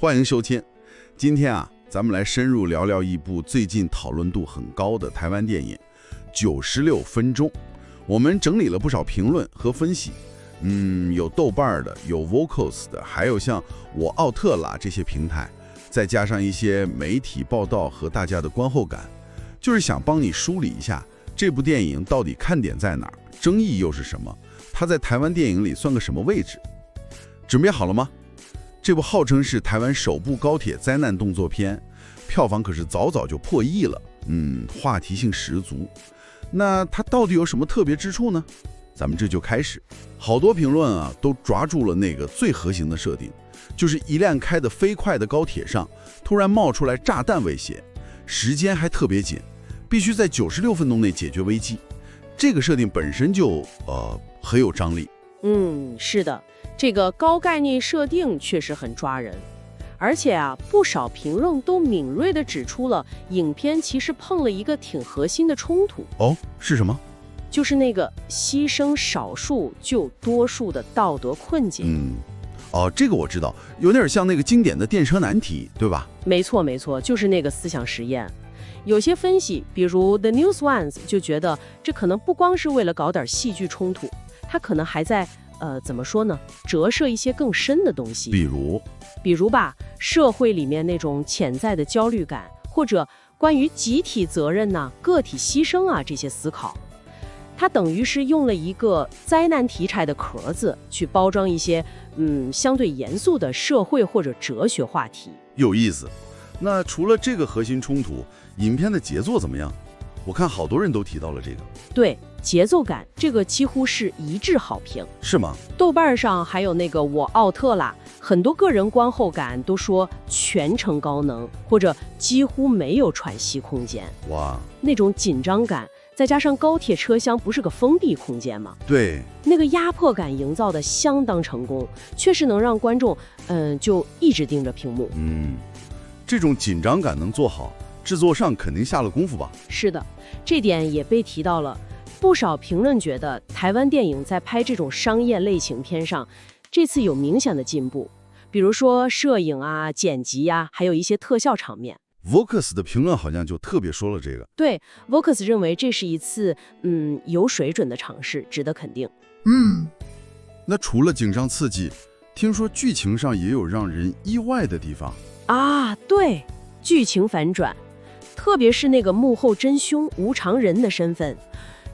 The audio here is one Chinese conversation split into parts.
欢迎收听。今天啊，咱们来深入聊聊一部最近讨论度很高的台湾电影《96分钟》。我们整理了不少评论和分析，有豆瓣的，有 Vocals 的，还有像我奥特拉这些平台，再加上一些媒体报道和大家的观后感，就是想帮你梳理一下这部电影到底看点在哪儿，争议又是什么，它在台湾电影里算个什么位置。准备好了吗？这部号称是台湾首部高铁灾难动作片，票房可是早早就破亿了，话题性十足。那它到底有什么特别之处呢？咱们这就开始。好多评论啊都抓住了那个最核心的设定，就是一辆开得飞快的高铁上突然冒出来炸弹威胁，时间还特别紧，必须在96分钟内解决危机。这个设定本身就很有张力。是的，这个高概念设定确实很抓人，而且啊，不少评论都敏锐地指出了影片其实碰了一个挺核心的冲突。是什么？就是那个牺牲少数救多数的道德困境。这个我知道，有点像那个经典的电车难题，对吧？没错，就是那个思想实验。有些分析，比如 The News Ones 就觉得这可能不光是为了搞点戏剧冲突，它可能还在怎么说呢？折射一些更深的东西。比如吧，社会里面那种潜在的焦虑感，或者关于集体责任呐、个体牺牲啊这些思考。它等于是用了一个灾难题材的壳子去包装一些相对严肃的社会或者哲学话题。有意思。那除了这个核心冲突，影片的节奏怎么样？我看好多人都提到了这个。对，节奏感这个几乎是一致好评。是吗？豆瓣上还有那个我奥特拉，很多个人观后感都说全程高能，或者几乎没有喘息空间。哇，那种紧张感，再加上高铁车厢不是个封闭空间吗？对，那个压迫感营造的相当成功，确实能让观众就一直盯着屏幕。这种紧张感能做好，制作上肯定下了功夫吧？是的，这点也被提到了。不少评论觉得台湾电影在拍这种商业类型片上，这次有明显的进步，比如说摄影啊、剪辑啊，还有一些特效场面。Vocals 的评论好像就特别说了这个。对 ，Vocals 认为这是一次有水准的尝试，值得肯定。那除了紧张刺激，听说剧情上也有让人意外的地方啊。对，剧情反转，特别是那个幕后真凶吴常仁的身份，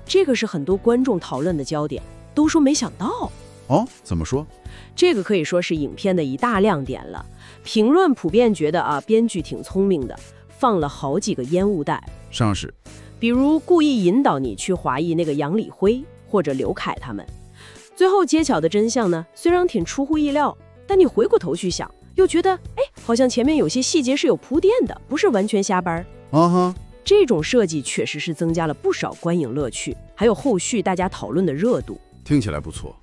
这个是很多观众讨论的焦点，都说没想到。怎么说？这个可以说是影片的一大亮点了。评论普遍觉得编剧挺聪明的，放了好几个烟雾弹。像是，比如故意引导你去怀疑那个杨礼辉或者刘凯他们。最后揭晓的真相呢，虽然挺出乎意料，但你回过头去想，又觉得好像前面有些细节是有铺垫的，不是完全瞎掰。这种设计确实是增加了不少观影乐趣，还有后续大家讨论的热度。听起来不错，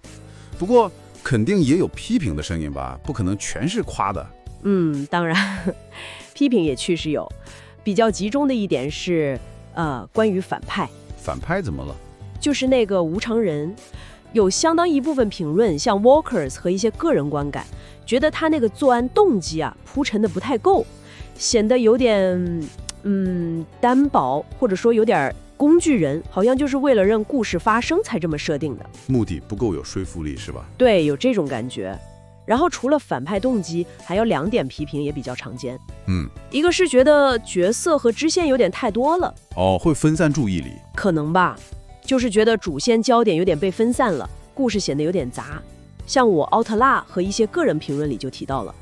不过肯定也有批评的声音吧？不可能全是夸的。当然，批评也确实有。比较集中的一点是，关于反派。反派怎么了？就是那个吴常仁，有相当一部分评论，像 Walkers 和一些个人观感，觉得他那个作案动机铺陈的不太够，显得有点单薄，或者说有点工具人，好像就是为了让故事发生才这么设定的，目的不够有说服力是吧？对，有这种感觉。然后除了反派动机，还有2点批评也比较常见。一个是觉得角色和支线有点太多了，会分散注意力，可能吧，就是觉得主线焦点有点被分散了，故事显得有点杂。像我奥特拉和一些个人评论里就提到了。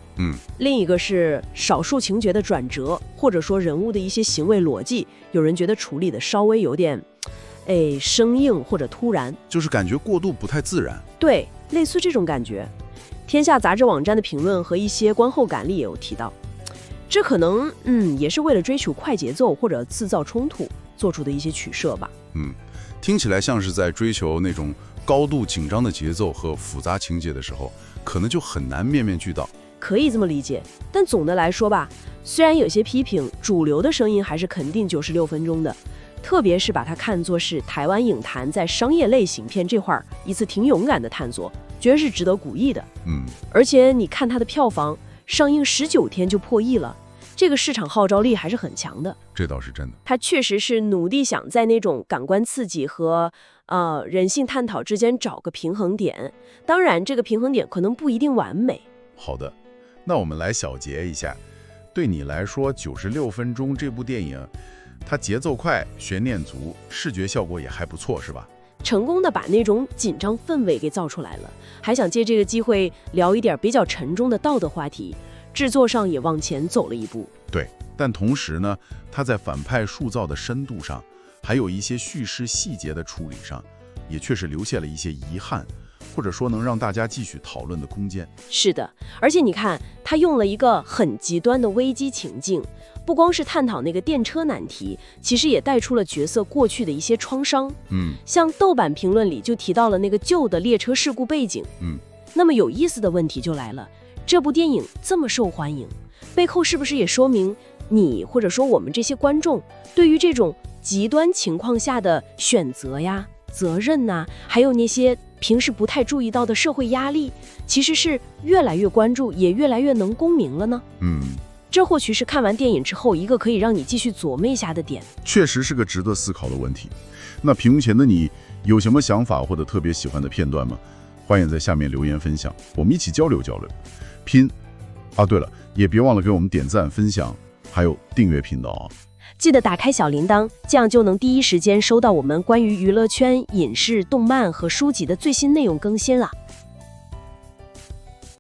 另一个是少数情节的转折，或者说人物的一些行为逻辑，有人觉得处理的稍微有点生硬或者突然，就是感觉过度不太自然。对，类似这种感觉。天下杂志网站的评论和一些观后感里也有提到，这可能也是为了追求快节奏或者制造冲突做出的一些取舍吧。听起来像是在追求那种高度紧张的节奏和复杂情节的时候，可能就很难面面俱到。可以这么理解，但总的来说吧，虽然有些批评，主流的声音还是肯定96分钟的，特别是把它看作是台湾影坛在商业类型片这块一次挺勇敢的探索，觉得是值得鼓励的。嗯，而且你看它的票房上映19天就破亿了，这个市场号召力还是很强的。这倒是真的。它确实是努力想在那种感官刺激和人性探讨之间找个平衡点。当然，这个平衡点可能不一定完美。好的，那我们来小结一下。对你来说，96分钟这部电影，它节奏快，悬念足，视觉效果也还不错，是吧？成功的把那种紧张氛围给造出来了。还想借这个机会聊一点比较沉重的道德话题，制作上也往前走了一步。对，但同时呢，它在反派塑造的深度上，还有一些叙事细节的处理上，也确实留下了一些遗憾，或者说能让大家继续讨论的空间。是的，而且你看，他用了一个很极端的危机情境，不光是探讨那个电车难题，其实也带出了角色过去的一些创伤。像豆瓣评论里就提到了那个旧的列车事故背景。那么有意思的问题就来了，这部电影这么受欢迎，背后是不是也说明你或者说我们这些观众对于这种极端情况下的选择呀、责任呐，还有那些平时不太注意到的社会压力，其实是越来越关注，也越来越能共鸣了呢？这或许是看完电影之后一个可以让你继续琢磨一下的点。确实是个值得思考的问题。那屏幕前的你有什么想法或者特别喜欢的片段吗？欢迎在下面留言分享，我们一起交流交流。对了，也别忘了给我们点赞、分享，还有订阅频道啊！记得打开小铃铛，这样就能第一时间收到我们关于娱乐圈、影视、动漫和书籍的最新内容更新了。